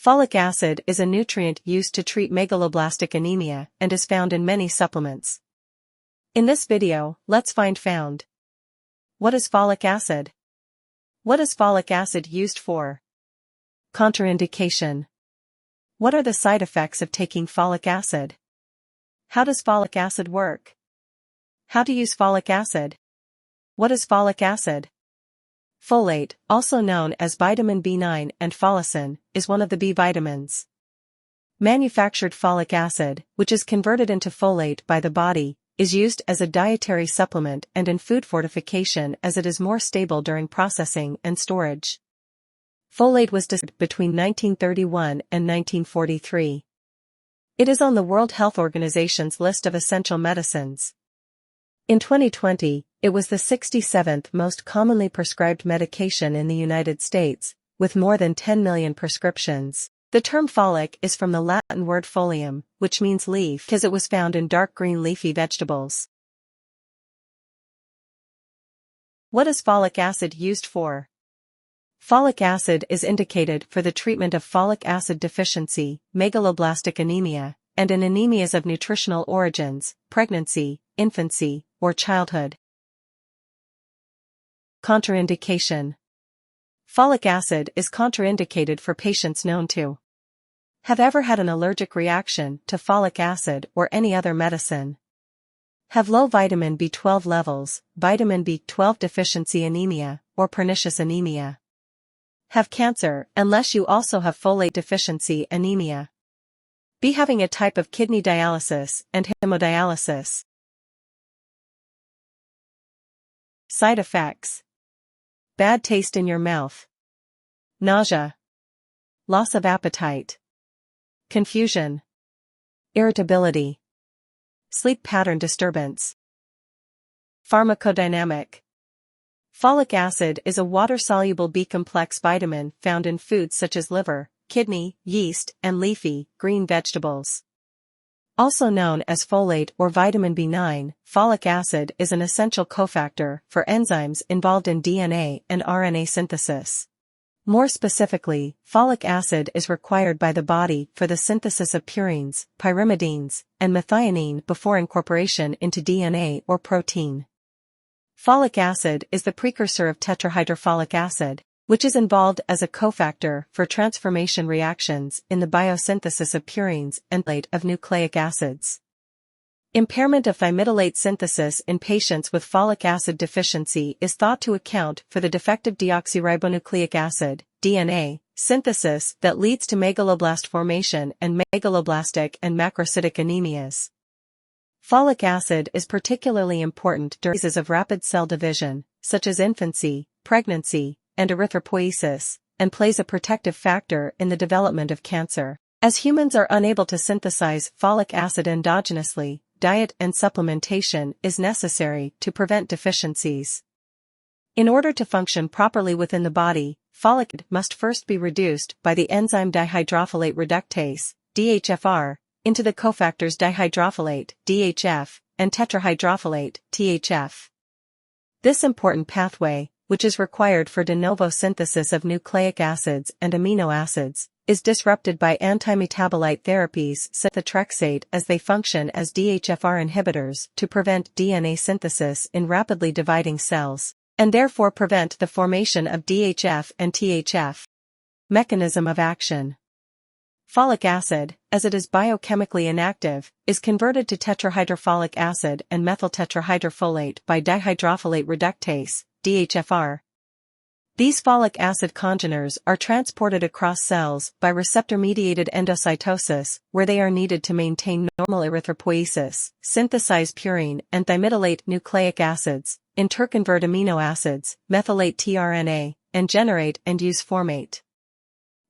Folic acid is a nutrient used to treat megaloblastic anemia and is found in many supplements. In this video, let's find found. What is folic acid? What is folic acid used for? Contraindication. What are the side effects of taking folic acid? How does folic acid work? How to use folic acid? What is folic acid? Folate, also known as vitamin B9 and folicin, is one of the B vitamins. Manufactured folic acid, which is converted into folate by the body, is used as a dietary supplement and in food fortification as it is more stable during processing and storage. Folate was discovered between 1931 and 1943. It is on the World Health Organization's list of essential medicines. In 2020, it was the 67th most commonly prescribed medication in the United States, with more than 10 million prescriptions. The term folic is from the Latin word folium, which means leaf, because it was found in dark green leafy vegetables. What is folic acid used for? Folic acid is indicated for the treatment of folic acid deficiency, megaloblastic anemia, and in anemias of nutritional origins, pregnancy, infancy, or childhood. Contraindication. Folic acid is contraindicated for patients known to have ever had an allergic reaction to folic acid or any other medicine, have low vitamin B12 levels, vitamin B12 deficiency anemia, or pernicious anemia, have cancer unless you also have folate deficiency anemia, be having a type of kidney dialysis and hemodialysis. Side effects: bad taste in your mouth, nausea, loss of appetite, confusion, irritability, sleep pattern disturbance. Pharmacodynamic. Folic acid is a water-soluble B-complex vitamin found in foods such as liver, kidney, yeast, and leafy, green vegetables. Also known as folate or vitamin B9, folic acid is an essential cofactor for enzymes involved in DNA and RNA synthesis. More specifically, folic acid is required by the body for the synthesis of purines, pyrimidines, and methionine before incorporation into DNA or protein. Folic acid is the precursor of tetrahydrofolic acid, which is involved as a cofactor for transformation reactions in the biosynthesis of purines and folate of nucleic acids. Impairment of thymidylate synthesis in patients with folic acid deficiency is thought to account for the defective deoxyribonucleic acid, DNA, synthesis that leads to megaloblast formation and megaloblastic and macrocytic anemias. Folic acid is particularly important during phases of rapid cell division, such as infancy, pregnancy, and erythropoiesis, and plays a protective factor in the development of cancer. As humans are unable to synthesize folic acid endogenously, diet and supplementation is necessary to prevent deficiencies. In order to function properly within the body, folic acid must first be reduced by the enzyme dihydrofolate reductase, DHFR, into the cofactors dihydrofolate, DHF, and tetrahydrofolate, THF. This important pathway, which is required for de novo synthesis of nucleic acids and amino acids, is disrupted by antimetabolite therapies such as methotrexate as they function as DHFR inhibitors to prevent DNA synthesis in rapidly dividing cells, and therefore prevent the formation of DHF and THF. Mechanism of action. Folic acid, as it is biochemically inactive, is converted to tetrahydrofolic acid and methyltetrahydrofolate by dihydrofolate reductase, DHFR. These folic acid congeners are transported across cells by receptor-mediated endocytosis, where they are needed to maintain normal erythropoiesis, synthesize purine and thymidylate nucleic acids, interconvert amino acids, methylate tRNA, and generate and use formate.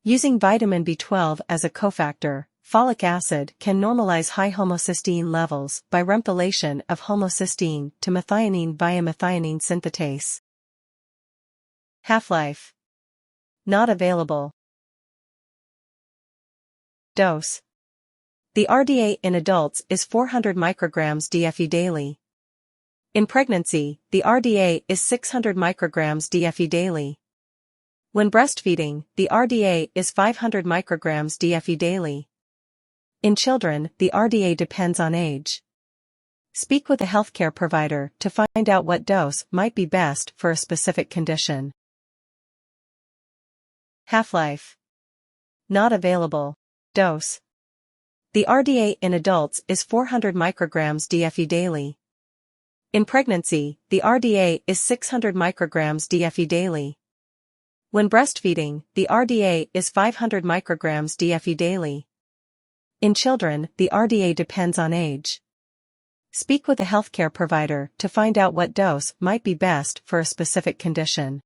Using vitamin B12 as a cofactor, folic acid can normalize high homocysteine levels by remethylation of homocysteine to methionine via methionine synthetase. Half-life. Not available. Dose. The RDA in adults is 400 micrograms DFE daily. In pregnancy, the RDA is 600 micrograms DFE daily. When breastfeeding, the RDA is 500 micrograms DFE daily. In children, the RDA depends on age. Speak with a healthcare provider to find out what dose might be best for a specific condition. Half-life. Not available. Dose. The RDA in adults is 400 micrograms DFE daily. In pregnancy, the RDA is 600 micrograms DFE daily. When breastfeeding, the RDA is 500 micrograms DFE daily. In children, the RDA depends on age. Speak with a healthcare provider to find out what dose might be best for a specific condition.